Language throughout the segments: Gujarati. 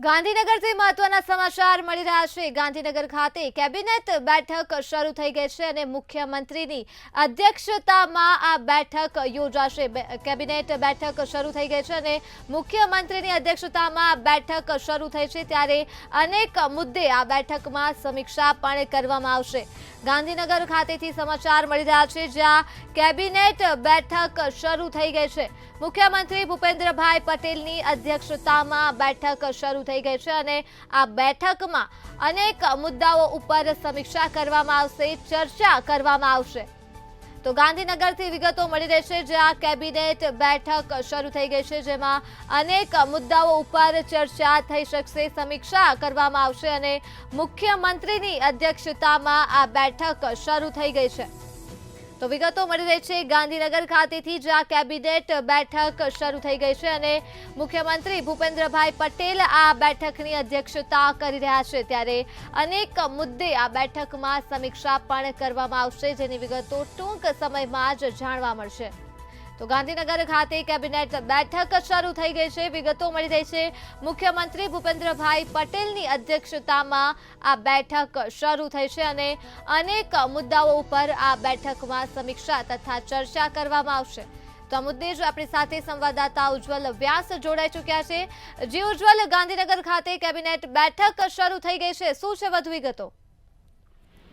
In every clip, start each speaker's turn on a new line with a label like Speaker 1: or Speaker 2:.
Speaker 1: ગાંધીનગરથી મહત્વના સમાચાર મળી રહ્યા છે। ગાંધીનગર ખાતે કેબિનેટ બેઠક શરૂ થઈ ગઈ છે અને મુખ્યમંત્રીની અધ્યક્ષતામાં આ બેઠક યોજાશે। કેબિનેટ બેઠક શરૂ થઈ ગઈ છે અને મુખ્યમંત્રીની અધ્યક્ષતામાં આ બેઠક શરૂ થઈ છે ત્યારે અનેક મુદ્દે આ બેઠકમાં સમીક્ષા પણ કરવામાં આવશે। ગાંધીનગર ખાતેથી સમાચાર મળી રહ્યા છે જ્યાં કેબિનેટ બેઠક શરૂ થઈ ગઈ છે। મુખ્યમંત્રી ભૂપેન્દ્રભાઈ પટેલની અધ્યક્ષતામાં બેઠક શરૂ થઈ ગઈ છે અને આ બેઠકમાં અનેક મુદ્દાઓ ઉપર સમીક્ષા કરવામાં આવશે, ચર્ચા કરવામાં આવશે। તો ગાંધીનગરથી વિગતો મળી રહેશે જ્યાં કેબિનેટ બેઠક શરૂ થઈ ગઈ છે જેમાં અનેક મુદ્દાઓ ઉપર ચર્ચા થઈ શકશે, સમીક્ષા કરવામાં આવશે અને મુખ્યમંત્રીની અધ્યક્ષતામાં આ બેઠક શરૂ થઈ ગઈ છે। તો વિગતો મળી રહી છે ગાંધીનગર ખાતેથી જ્યાં કેબિનેટ બેઠક શરૂ થઈ ગઈ છે અને મુખ્યમંત્રી ભૂપેન્દ્રભાઈ પટેલ આ બેઠકની અધ્યક્ષતા કરી રહ્યા છે ત્યારે અનેક મુદ્દે આ બેઠકમાં સમીક્ષા પણ કરવામાં આવશે જેની વિગતો ટૂંક સમયમાં જ જાણવા મળશે। તો ગાંધીનગર ખાતે કેબિનેટ બેઠક શરૂ થઈ ગઈ છે। વિગતો મળી રહી છે મુખ્યમંત્રી ભૂપેન્દ્રભાઈ પટેલની અધ્યક્ષતામાં આ બેઠક શરૂ થઈ છે અને અનેક મુદ્દાઓ ઉપર આ બેઠકમાં સમીક્ષા તથા ચર્ચા કરવામાં આવશે। તો આ મુદ્દે જ આપણી સાથે સંવાદદાતા ઉજ્જવલ વ્યાસ જોડાઈ ચૂક્યા છે। જી ઉજ્જવલ, ગાંધીનગર ખાતે કેબિનેટ બેઠક શરૂ થઈ ગઈ છે, શું છે વધુ વિગતો?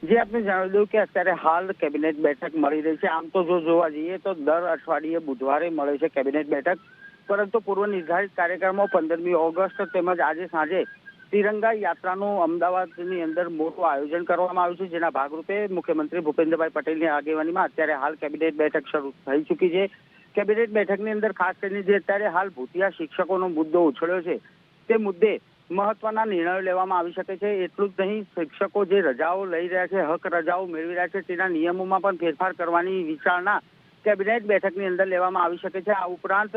Speaker 2: જે આપને જણાવી દઉં કે અત્યારે હાલ કેબિનેટ બેઠક મળી રહી છે। આમ તો જો જોવા જઈએ તો દર અઠવાડિયે બુધવારે મળે છે કેબિનેટ બેઠક, પરંતુ પૂર્વ નિર્ધારિત કાર્યક્રમો 15મી ઓગસ્ટ તેમજ આજે સાંજે તિરંગા યાત્રાનું અમદાવાદની અંદર મોટું આયોજન કરવામાં આવ્યું છે જેના ભાગરૂપે મુખ્યમંત્રી ભૂપેન્દ્રભાઈ પટેલની આગેવાનીમાં અત્યારે હાલ કેબિનેટ બેઠક શરૂ થઈ ચૂકી છે। કેબિનેટ બેઠકની અંદર ખાસ કરીને જે અત્યારે હાલ ભૂતિયા શિક્ષકોનો મુદ્દો ઉછળ્યો છે તે મુદ્દે મહત્વના નિર્ણયો લેવામાં આવી શકે છે। એટલું જ નહીં, શિક્ષકો જે રજાઓ લઈ રહ્યા છે, હક રજાઓ મેળવી રહ્યા છે તેના નિયમોમાં પણ ફેરફાર કરવાની વિચારણા કેબિનેટ બેઠકની અંદર લેવામાં આવી શકે છે। આ ઉપરાંત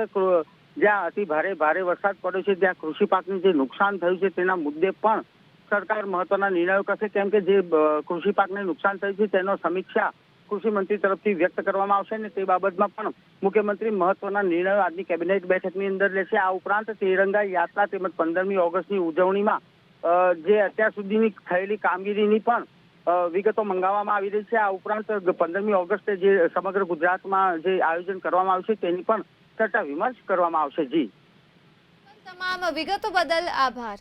Speaker 2: જ્યાં અતિ ભારે વરસાદ પડ્યો છે ત્યાં કૃષિ પાકને જે નુકસાન થયું છે તેના મુદ્દે પણ સરકાર મહત્વના નિર્ણયો કરશે, કેમ કે જે કૃષિ પાકને નુકસાન થયું છે તેનો સમીક્ષા કૃષિ મંત્રી તરફથી વ્યક્ત કરવામાં આવશે અને તે બાબતમાં પણ મુખ્યમંત્રી મહત્વના નિર્ણયો આજની કેબિનેટ બેઠકની અંદર લેશે। આ ઉપરાંત તિરંગા યાત્રા તેમજ 15મી ઓગસ્ટની ઉજવણીમાં જે અત્યાર સુધીની થયેલી કામગીરીની પણ વિગતો મંગાવવામાં આવી રહી છે। આ ઉપરાંત 15મી ઓગસ્ટે જે સમગ્ર ગુજરાતમાં જે આયોજન કરવામાં આવશે તેની પણ ચર્ચા વિમર્શ કરવામાં આવશે। જી,
Speaker 1: તમામ વિગતો બદલ આભાર।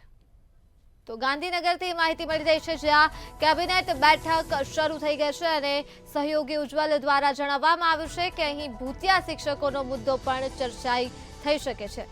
Speaker 1: તો ગાંધીનગરથી માહિતી મળી રહી છે જ્યાં કેબિનેટ બેઠક શરૂ થઈ ગઈ છે અને સહયોગી ઉજ્જવલ દ્વારા જણાવવામાં આવ્યું છે કે અહીં ભૂતિયા શિક્ષકોનો મુદ્દો પણ ચર્ચાઈ થઈ શકે છે।